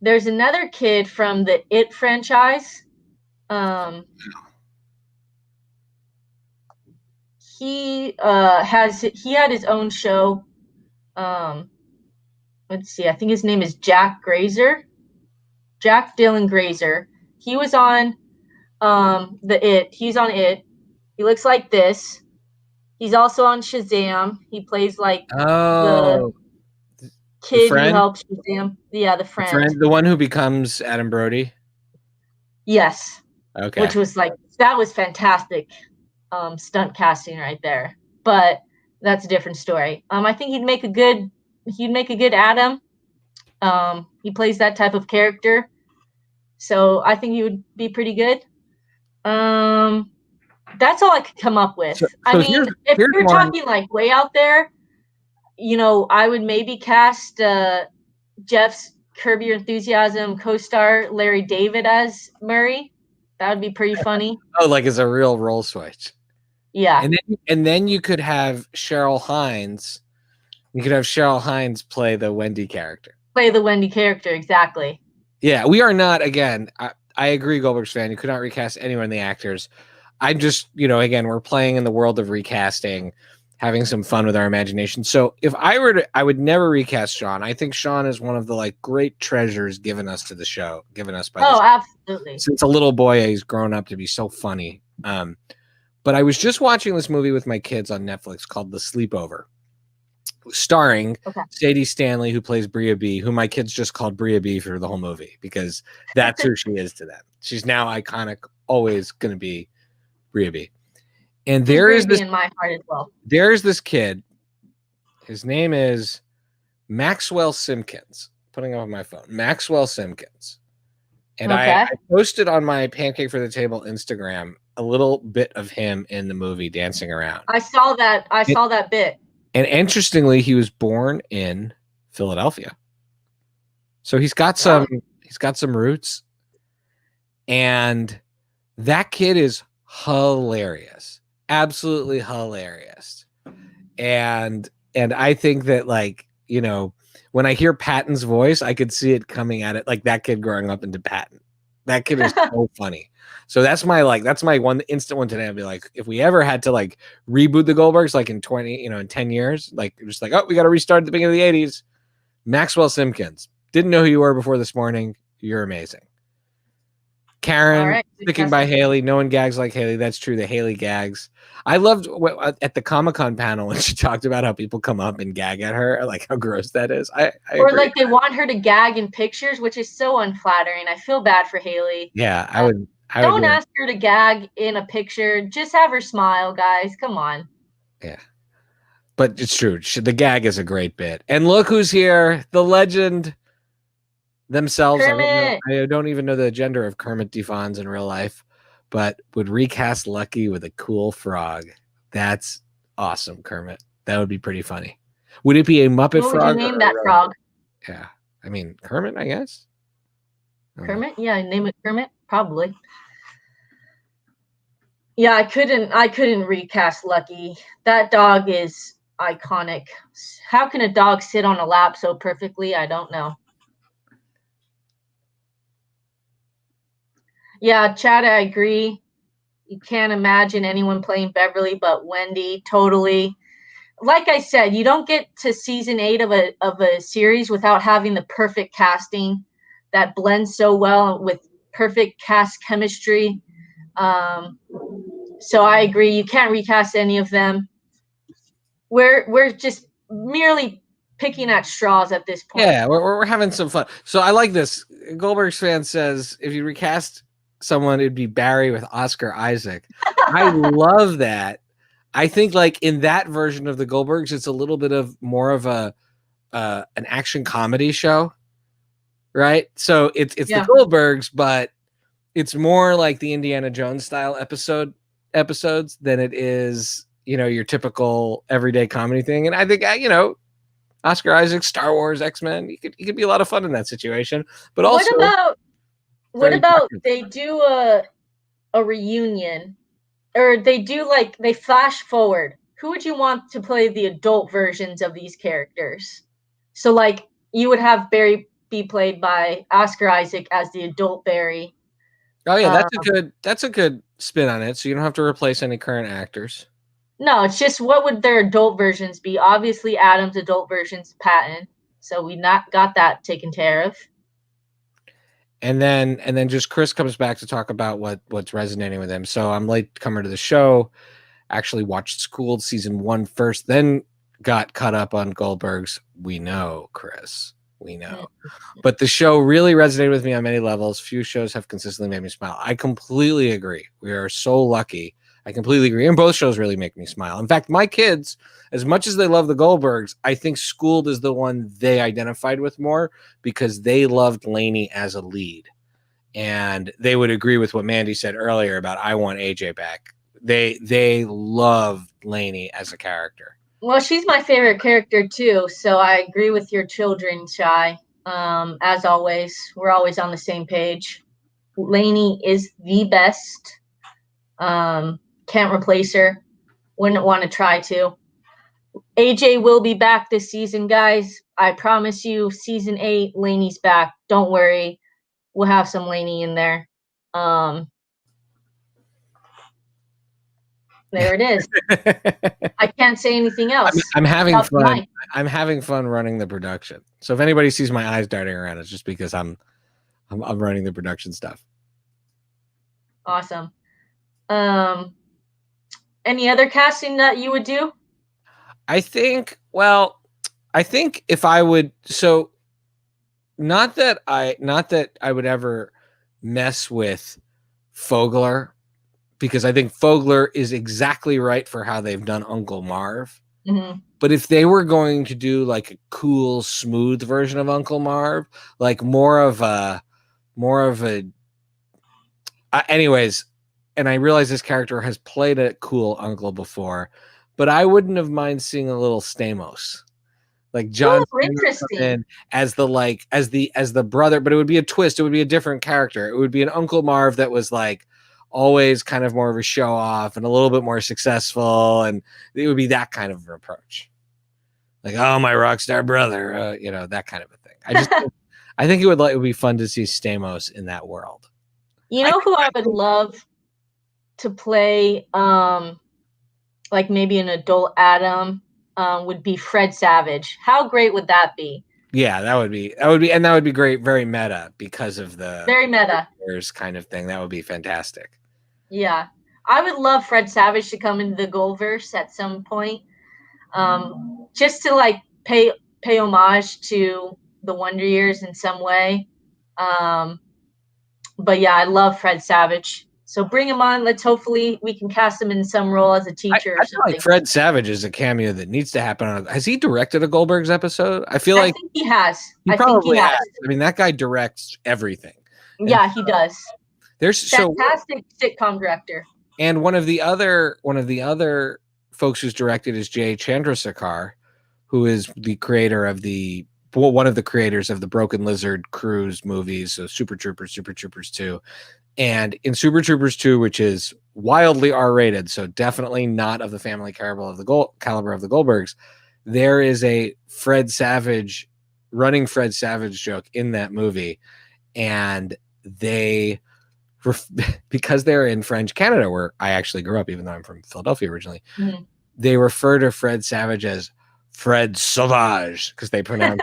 there's another kid from the It franchise. He had his own show. let's see, I think his name is Jack Grazer. Jack Dylan Grazer. He was on He's on It. He looks like this. He's also on Shazam. He plays like the Oh, the kid who friend, helps Shazam. Yeah, the friend. the one who becomes Adam Brody. Yes. Okay. Which was like, that was fantastic stunt casting right there. But that's a different story. I think he'd make a good Adam. He plays that type of character. So I think he would be pretty good. That's all I could come up with. I So mean, if here's you're one. talking like way out there, I would maybe cast Jeff's Curb Your Enthusiasm co-star Larry David as Murray. That would be pretty funny. Oh, like it's a real role switch. Yeah. And then you could have Cheryl Hines. You could have Cheryl Hines play the Wendy character. Play the Wendy character, exactly. Yeah, we are not, again, I agree, Goldberg's fan. You could not recast anyone in the actors. I'm just, again, we're playing in the world of recasting, having some fun with our imagination. So if I were to, I would never recast Sean. I think Sean is one of the like great treasures given us to the show, given us by the show. Absolutely. Since a little boy, he's grown up to be so funny. But I was just watching this movie with my kids on Netflix called The Sleepover, starring Sadie Stanley, who plays Bria B, who my kids just called Bria B for the whole movie because that's who she is to them. She's now iconic, always going to be Bria B. And there is this in my heart as well. There's this kid. His name is Maxwell Simkins. Putting it on my phone, Maxwell Simkins. And I posted on my Pancake for the Table Instagram a little bit of him in the movie dancing around. I saw that bit. And interestingly, he was born in Philadelphia. So he's got some roots. And that kid is hilarious. Absolutely hilarious. And I think that, like, when I hear Patton's voice, I could see it coming at it, like that kid growing up into Patton. That kid is so funny. So that's my one instant one today. I'd be like, if we ever had to like reboot the Goldbergs, like in 10 years, like just like, oh, we got to restart at the beginning of the 80s. Maxwell Simkins. Didn't know who you were before this morning. You're amazing. Karen, sticking by Haley. No one gags like Haley. That's true. The Haley gags. I loved at the Comic-Con panel when she talked about how people come up and gag at her, like how gross that is. I or agree. Like they want her to gag in pictures, which is so unflattering. I feel bad for Haley. Yeah, I would. Don't ask her to gag in a picture. Just have her smile, guys. Come on. Yeah. But it's true. The gag is a great bit. And look who's here. The legend themselves. I don't even know the gender of Kermit DeFons in real life, but would recast Lucky with a cool frog. That's awesome, Kermit. That would be pretty funny. Would it be a Muppet frog? What would you name that frog? Yeah. I mean, Kermit, I guess. Kermit? Yeah, name it Kermit? Probably. Yeah, I couldn't recast Lucky. That dog is iconic. How can a dog sit on a lap so perfectly? I don't know. Yeah, Chad, I agree. You can't imagine anyone playing Beverly but Wendy. Totally. Like I said, you don't get to season 8 of a series without having the perfect casting that blends so well with perfect cast chemistry. So I agree. You can't recast any of them. We're just merely picking at straws at this point. Yeah, we're having some fun. So I like this. Goldberg's fan says if you recast someone, it'd be Barry with Oscar Isaac. I love that. I think like in that version of the Goldbergs, it's a little bit of more of an action comedy show, right? So it's the Goldbergs, but it's more like the Indiana Jones style episodes than it is, your typical everyday comedy thing. And I think, Oscar Isaac, Star Wars, X-Men, you could be a lot of fun in that situation. But also, what about they do a reunion, or they flash forward? Who would you want to play the adult versions of these characters? So like you would have Barry be played by Oscar Isaac as the adult Barry. Oh yeah, that's a good spin on it. So you don't have to replace any current actors. No, it's just what would their adult versions be? Obviously, Adam's adult version's Patton. So we not got that taken care of. And then just Chris comes back to talk about what's resonating with him. So I'm late comer to the show. Actually watched Schooled season 1 first, then got caught up on Goldberg's. We know, Chris. We know. But the show really resonated with me on many levels. Few shows have consistently made me smile. I completely agree. We are so lucky. I completely agree. And both shows really make me smile. In fact, my kids, as much as they love the Goldbergs, I think Schooled is the one they identified with more because they loved Lainey as a lead. And they would agree with what Mandy said earlier about I want AJ back. They love Lainey as a character. Well, she's my favorite character too, so I agree with your children, Shy. As always, we're always on the same page. Lainey is the best. Can't replace her. Wouldn't want to try to. AJ will be back this season, guys. I promise you, season 8, Lainey's back. Don't worry. We'll have some Lainey in there. There it is. I can't say anything else. I'm having fun. I'm having fun running the production. So if anybody sees my eyes darting around, it's just because I'm running the production stuff. Awesome. Any other casting that you would do? I think if I would, so not that I would ever mess with Fogler, because I think Fogler is exactly right for how they've done Uncle Marv. Mm-hmm. But if they were going to do like a cool, smooth version of Uncle Marv, like more of a anyways, and I realize this character has played a cool uncle before, but I wouldn't have mind seeing a little Stamos. Like John interesting. as the brother, but it would be a twist. It would be a different character. It would be an Uncle Marv that was like always kind of more of a show off and a little bit more successful, and it would be that kind of approach. Like, oh, my rock star brother, that kind of a thing. I think it would be fun to see Stamos in that world. You know who I would love to play, like maybe an adult Adam, would be Fred Savage. How great would that be? Yeah, that would be great. Very meta because of the very meta kind of thing. That would be fantastic. Yeah, I would love Fred Savage to come into the Goldverse at some point, just to like pay homage to the Wonder Years in some way. But yeah, I love Fred Savage. So bring him on. Let's hopefully we can cast him in some role as a teacher or something. Like Fred Savage is a cameo that needs to happen. Has he directed a Goldbergs episode? I think he has. I think he has. I mean, that guy directs everything. Yeah, he does. There's fantastic sitcom director. And one of the other folks who's directed is Jay Chandrasekhar, who is the creator of one of the creators of the Broken Lizard Cruise movies, so Super Troopers 2. And in Super Troopers 2, which is wildly R-rated, so definitely not of the family caliber of the Goldbergs, there is a running Fred Savage joke in that movie. And because they're in French Canada, where I actually grew up, even though I'm from Philadelphia originally, they refer to Fred Savage as Fred Sauvage because they pronounce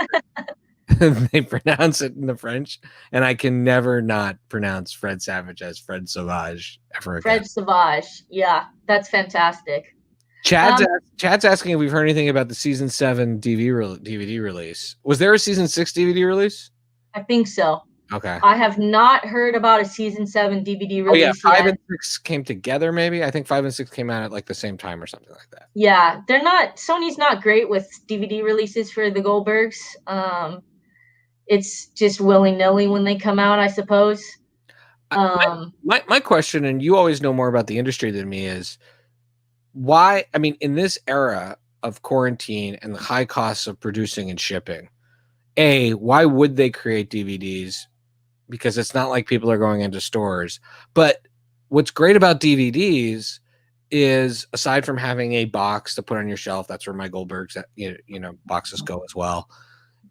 it in the French, and I can never not pronounce Fred Savage as Fred Sauvage ever again. Fred Sauvage, yeah, that's fantastic. Chad's asking if we've heard anything about the season 7 DVD release. Was there a season 6 DVD release? I think so. Okay. I have not heard about a season 7 DVD release. Oh yeah, 5 and 6 came together. Maybe I think 5 and 6 came out at like the same time or something like that. Yeah, they're not. Sony's not great with DVD releases for the Goldbergs. It's just willy-nilly when they come out, I suppose. My question, and you always know more about the industry than me, is why? I mean, in this era of quarantine and the high costs of producing and shipping, why would they create DVDs? Because it's not like people are going into stores. But what's great about DVDs is, aside from having a box to put on your shelf, that's where my Goldbergs boxes go as well.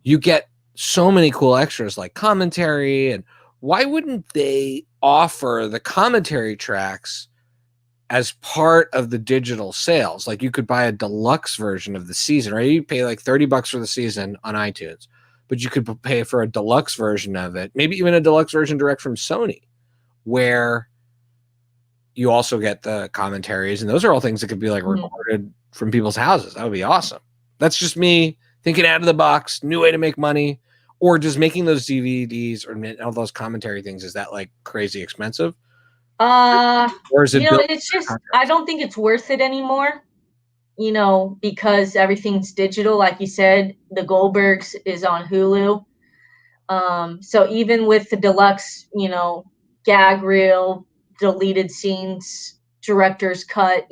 You get so many cool extras like commentary, and why wouldn't they offer the commentary tracks as part of the digital sales? Like you could buy a deluxe version of the season, right? You pay like $30 for the season on iTunes. but you could pay for a deluxe version of it, maybe even a deluxe version direct from Sony, where you also get the commentaries, and those are all things that could be like recorded from people's houses. That would be awesome. That's just me thinking out of the box, new way to make money. Or just making those DVDs or all those commentary things, is that like crazy expensive? Or is it it's just, I don't think it's worth it anymore, because everything's digital. Like you said, the Goldbergs is on Hulu. So even with the deluxe, gag reel, deleted scenes, director's cut,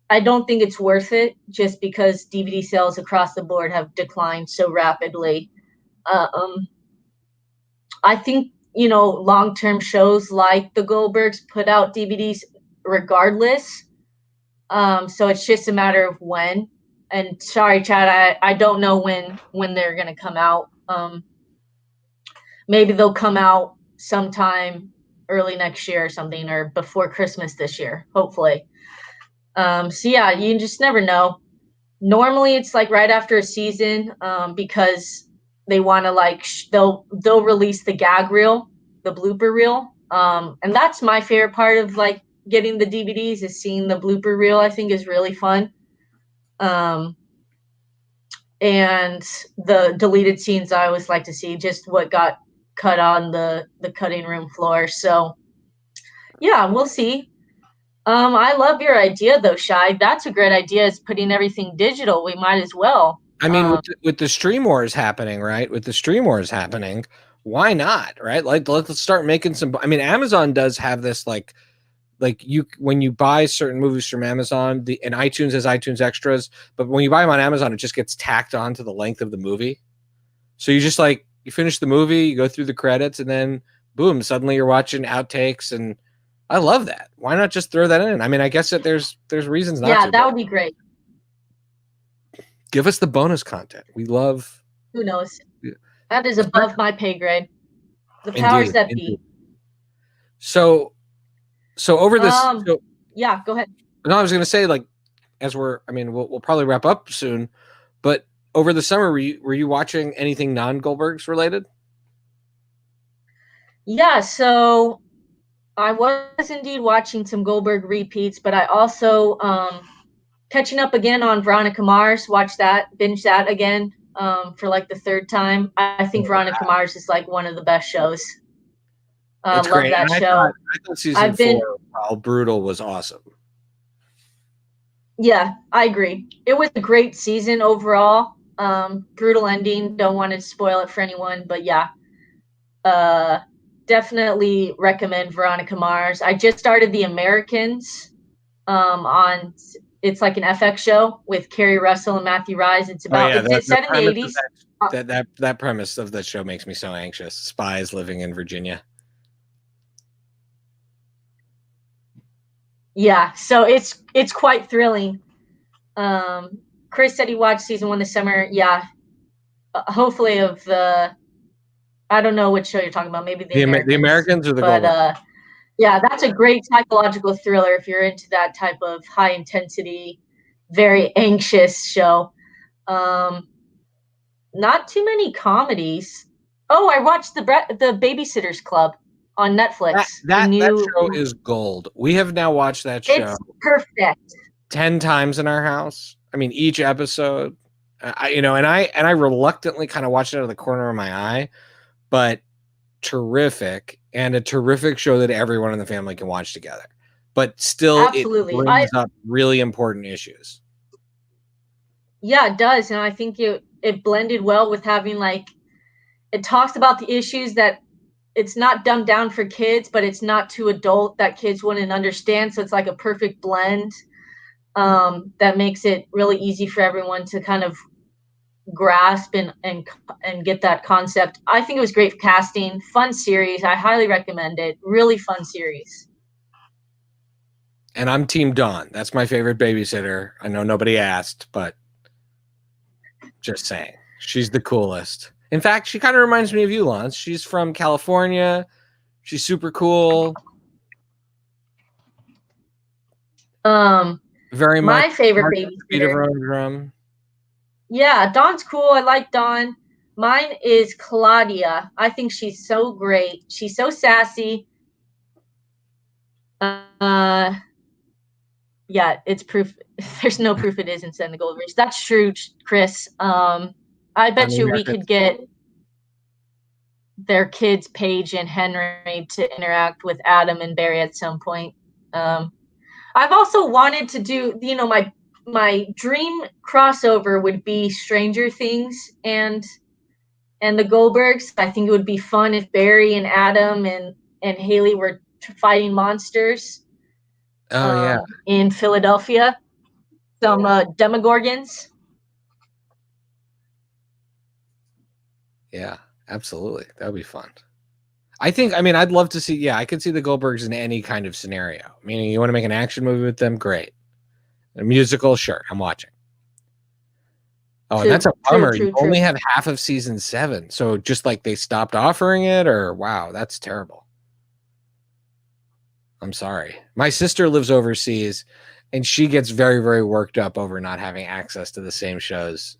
I don't think it's worth it, just because DVD sales across the board have declined so rapidly. I think, long-term shows like the Goldbergs put out DVDs regardless. So it's just a matter of when. And sorry, Chad, I don't know when they're going to come out. Maybe they'll come out sometime early next year or something, or before Christmas this year, hopefully. So yeah, you just never know. Normally it's like right after a season, because they want to they'll release the gag reel, the blooper reel. And that's my favorite part of like getting the DVDs, is seeing the blooper reel. I think is really fun. And the deleted scenes, I always like to see just what got cut on the cutting room floor. So yeah, we'll see. I love your idea though, Shai. That's a great idea, is putting everything digital. We might as well. I mean, with the stream wars happening, right? With the stream wars happening, why not, right? Like, let's start making some. I mean, Amazon does have this like you, when you buy certain movies from Amazon, and iTunes has iTunes extras, but when you buy them on Amazon, it just gets tacked on to the length of the movie. So you just like, you finish the movie, you go through the credits, and then boom, suddenly you're watching outtakes, and I love that. Why not just throw that in? I mean, I guess that there's reasons not to. Yeah, that would be great. Give us the bonus content. We love. Who knows? That is above my pay grade. The powers that be. So over this. Yeah, go ahead. No, I was going to say, like, we'll probably wrap up soon, but over the summer, were you watching anything non-Goldbergs related? Yeah, so I was indeed watching some Goldberg repeats, but I also catching up again on Veronica Mars. Binge that again for like the third time. I think Veronica Mars is like one of the best shows. It's love great. that show. I thought season 4, while brutal, was awesome. Yeah, I agree. It was a great season overall. Brutal ending. Don't want to spoil it for anyone, but yeah. Definitely recommend Veronica Mars. I just started The Americans on, it's like an FX show with Kerry Russell and Matthew Rise. It's about, it's set in the 80s. That premise of the show makes me so anxious. Spies living in Virginia. Yeah, so it's quite thrilling. Chris said he watched season 1 this summer. Yeah, hopefully of the, I don't know which show you're talking about. Maybe the Americans or the Goldbergs. Yeah, that's a great psychological thriller if you're into that type of high intensity, very anxious show. Not too many comedies. Oh, I watched the Babysitter's Club on Netflix. That show is gold. We have now watched that show. It's perfect. 10 times in our house. I mean, each episode. And I reluctantly kind of watched it out of the corner of my eye, but terrific, and a terrific show that everyone in the family can watch together. But still, absolutely, it brings up really important issues. Yeah, it does, and I think it blended well with having it talks about the issues that it's not dumbed down for kids, but it's not too adult that kids wouldn't understand. So it's like a perfect blend that makes it really easy for everyone to kind of grasp and get that concept. I think it was great casting, fun series. I highly recommend it. Really fun series. And I'm Team Dawn. That's my favorite babysitter. I know nobody asked, but just saying, she's the coolest. In fact, she kind of reminds me of you, Lance. She's from California. She's super cool. Very much my favorite babysitter. Drum. Yeah, Dawn's cool. I like Dawn. Mine is Claudia. I think she's so great. She's so sassy. Yeah, it's proof. There's no proof it isn't set in the Goldnerds. That's true, Chris. I bet you we could get their kids, Paige and Henry, to interact with Adam and Barry at some point. I've also wanted to do, my dream crossover would be Stranger Things and the Goldbergs. I think it would be fun if Barry and Adam and Haley were fighting monsters. Oh yeah, in Philadelphia, some Demogorgons. Yeah, absolutely. That would be fun. I mean, I'd love to see, yeah, I could see the Goldbergs in any kind of scenario. Meaning you want to make an action movie with them, great. A musical, sure, I'm watching. Oh, and that's a bummer. You only have half of season 7. So just like they stopped offering it, or wow, that's terrible. I'm sorry. My sister lives overseas and she gets very, very worked up over not having access to the same shows.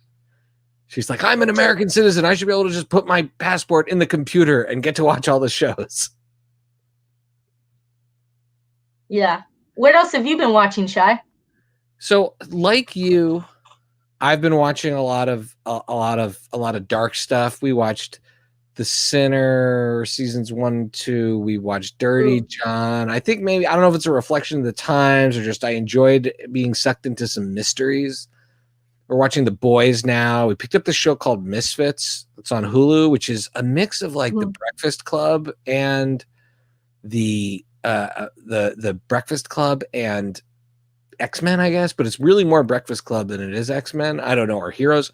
She's like, I'm an American citizen. I should be able to just put my passport in the computer and get to watch all the shows. Yeah. What else have you been watching, Shai? So, like you, I've been watching a lot of dark stuff. We watched The Sinner seasons 1, 2. We watched Dirty John. I think maybe, I don't know if it's a reflection of the times or just I enjoyed being sucked into some mysteries. We're watching The Boys now. We picked up the show called Misfits. It's on Hulu, which is a mix of like The Breakfast Club and the Breakfast Club and X-Men, I guess, but it's really more Breakfast Club than it is X-Men. I don't know, or Heroes.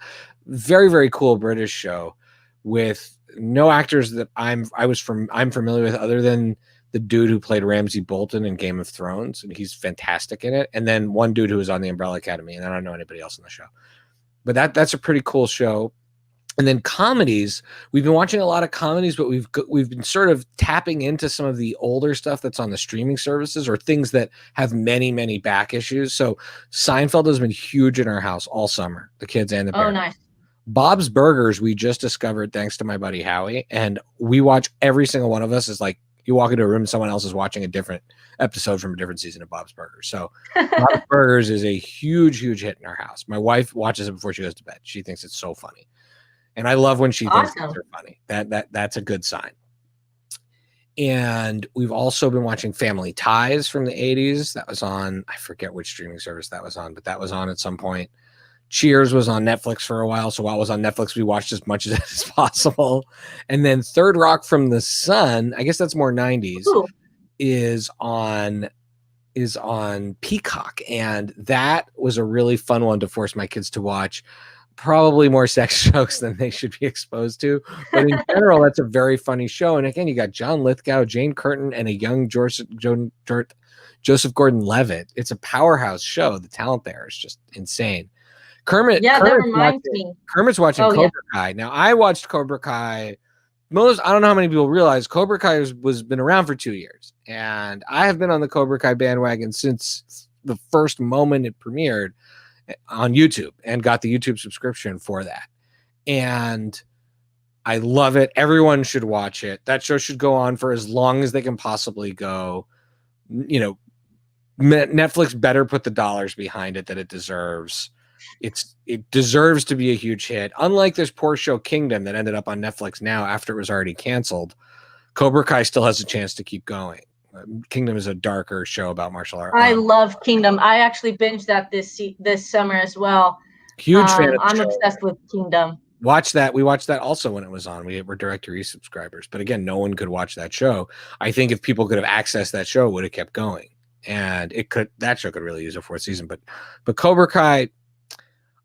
Very, very cool British show with no actors that I'm familiar with other than the dude who played Ramsay Bolton in Game of Thrones, and he's fantastic in it. And then one dude who was on the Umbrella Academy, and I don't know anybody else in the show. But that's a pretty cool show. And then comedies, we've been watching a lot of comedies, but we've been sort of tapping into some of the older stuff that's on the streaming services or things that have many, many back issues. So Seinfeld has been huge in our house all summer, the kids and the parents. Oh, nice. Bob's Burgers, we just discovered thanks to my buddy Howie, and we watch every single one of us is like you walk into a room and someone else is watching a different episode from a different season of Bob's Burgers. So Bob's Burgers is a huge, huge hit in our house. My wife watches it before she goes to bed. She thinks it's so funny. And I love when she thinks they're funny. That's a good sign. And we've also been watching Family Ties from the 80s. That was on, I forget which streaming service that was on, but that was on at some point. Cheers was on Netflix for a while. So while it was on Netflix, we watched as much of it as possible. And then Third Rock from the Sun, I guess that's more 90s, is on Peacock. And that was a really fun one to force my kids to watch. Probably more sex jokes than they should be exposed to. But in general, that's a very funny show. And again, you got John Lithgow, Jane Curtin, and a young Joseph Gordon-Levitt. It's a powerhouse show. The talent there is just insane. Kermit's watching Cobra Kai. Now, I watched Cobra Kai. I don't know how many people realize Cobra Kai was been around for 2 years. And I have been on the Cobra Kai bandwagon since the first moment it premiered on YouTube and got the YouTube subscription for that. And I love it. Everyone should watch it. That show should go on for as long as they can possibly go. You know, Netflix better put the dollars behind it that it deserves. It deserves to be a huge hit. Unlike this poor show Kingdom that ended up on Netflix now after it was already canceled, Cobra Kai still has a chance to keep going. Kingdom is a darker show about martial arts. I love Kingdom. I actually binged that this summer as well. Huge fan of the I'm show. obsessed with Kingdom. Watch that. We watched that also when it was on. We were Directory subscribers, but again, no one could watch that show. I think if people could have accessed that show, it would have kept going, and that show could really use a 4th season. But Cobra Kai,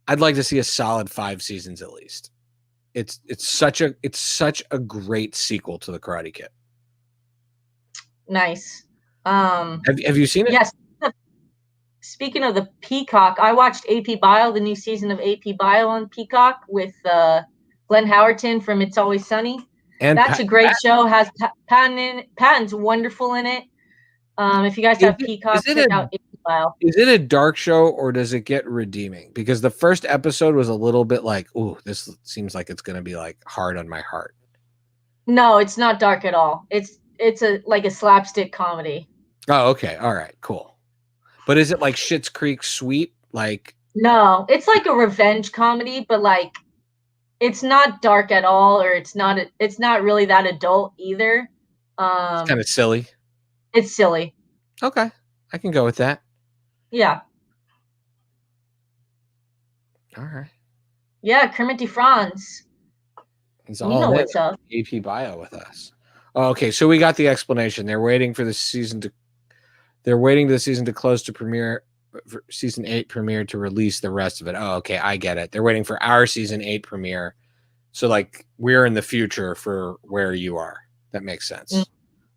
I'd like to see a solid 5 seasons at least. It's such a great sequel to the Karate Kid. Nice. Have you seen it? Yes. Speaking of the Peacock, I watched AP Bio, the new season of AP Bio on Peacock with Glenn Howerton from It's Always Sunny. And that's a great show. Has Patton's wonderful in it. If you guys have Peacock, check out AP while. Is it a dark show or does it get redeeming? Because the first episode was a little bit like, ooh, this seems like it's going to be like hard on my heart. No, it's not dark at all. It's a like a slapstick comedy. Oh, okay. All right, cool. But is it like Schitt's Creek sweet? Like, No, it's like a revenge comedy, but like it's not dark at all, or it's not really that adult either. it's kind of silly. It's silly. Okay. I can go with that. Yeah. All right. Yeah, Kermit DeFranz. He's You all know in what's up. AP Bio with us. Oh, okay, so we got the explanation. They're waiting for the season to close to premiere, for season 8 premiere to release the rest of it. Oh, okay, I get it. They're waiting for our season 8 premiere. So like we're in the future for where you are. That makes sense. Mm.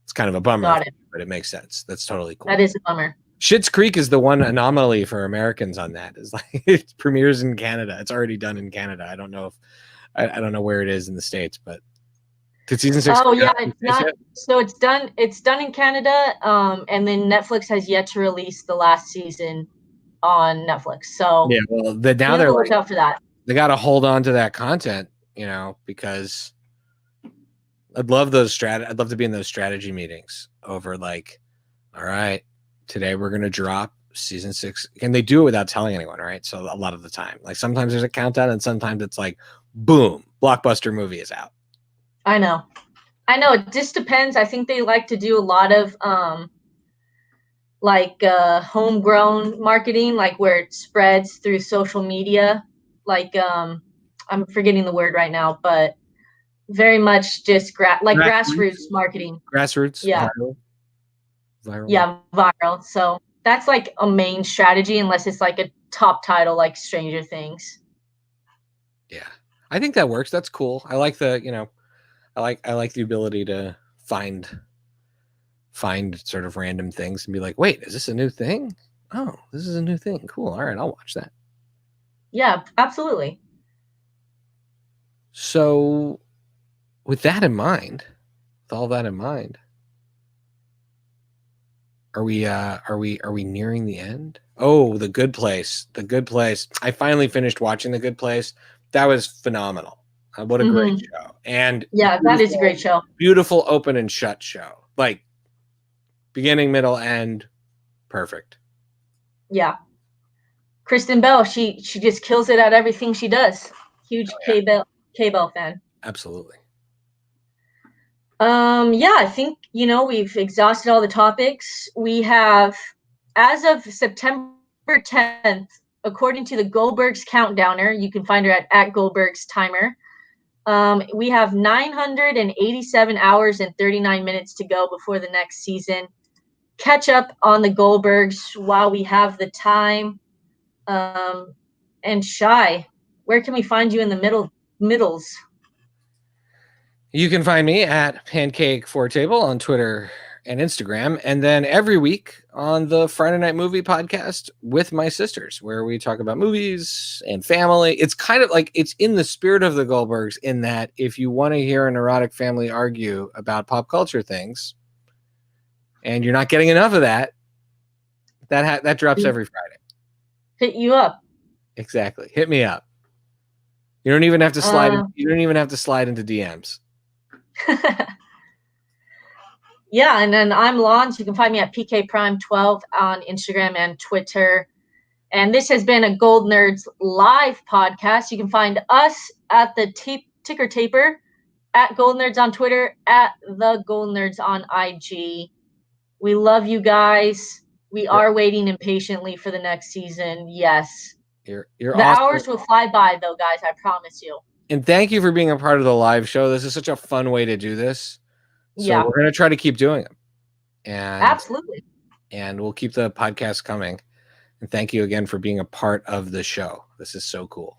It's kind of a bummer, Got it. but it makes sense. That's totally cool. That is a bummer. Schitt's Creek is the one anomaly for Americans on that. Is like it premieres in Canada. It's already done in Canada. I don't know if I don't know where it is in the States, but did season 6? Oh yeah, it's not. So it's done. It's done in Canada, and then Netflix has yet to release the last season on Netflix. So yeah, well, now they're look out for that. They got to hold on to that content, because I'd love to be in those strategy meetings over like, all right, today we're gonna drop season 6, and they do it without telling anyone, right? So a lot of the time, like sometimes there's a countdown, and sometimes it's like, boom, blockbuster movie is out. I know. It just depends. I think they like to do a lot of homegrown marketing, like where it spreads through social media. Like I'm forgetting the word right now, but very much just grassroots marketing. Grassroots, yeah, viral. Yeah, viral. So that's like a main strategy, unless it's like a top title like Stranger Things. Yeah, I think that works. That's cool. I like the I like the ability to find sort of random things and be like, wait, is this a new thing? Oh, this is a new thing. Cool. All right, I'll watch that. Yeah, absolutely. So with all that in mind, are we nearing the end? Oh, The Good Place. I finally finished watching The Good Place. That was phenomenal. What a great show. And yeah, that is a great show. Beautiful open and shut show. Like beginning, middle, end, perfect. Yeah. Kristen Bell, she just kills it at everything she does. Huge K-Bell fan. Absolutely. Yeah, I think, we've exhausted all the topics. We have, as of September 10th, according to the Goldberg's Countdowner, you can find her at Goldberg's Timer, we have 987 hours and 39 minutes to go before the next season. Catch up on the Goldbergs while we have the time. And Shy, where can we find you in the middles? You can find me at Pancake for Table on Twitter and Instagram, and then every week on the Friday Night Movie podcast with my sisters, where we talk about movies and family. It's kind of like it's in the spirit of the Goldbergs, in that if you want to hear an erotic family argue about pop culture things, and you're not getting enough of that, that drops every Friday. Hit you up. Exactly. Hit me up. You don't even have to slide. You don't even have to slide into DMs. Yeah, and then I'm Lons. You can find me at PKPrime12 on Instagram and Twitter. And this has been a Goldnerds live podcast. You can find us at the Ticker Taper, at Goldnerds on Twitter, at the Goldnerds on IG. We love you guys. We are waiting impatiently for the next season. Yes. You're the awesome. Hours will fly by, though, guys. I promise you. And thank you for being a part of the live show. This is such a fun way to do this. So we're going to try to keep doing them. And absolutely. And we'll keep the podcast coming. And thank you again for being a part of the show. This is so cool.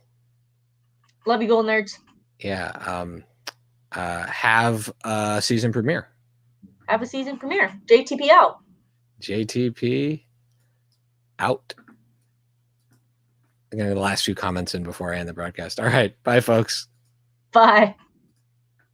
Love you, Goldnerds. Yeah. Have a season premiere. JTP out. JTP out. I'm going to get the last few comments in before I end the broadcast. All right. Bye, folks. Bye.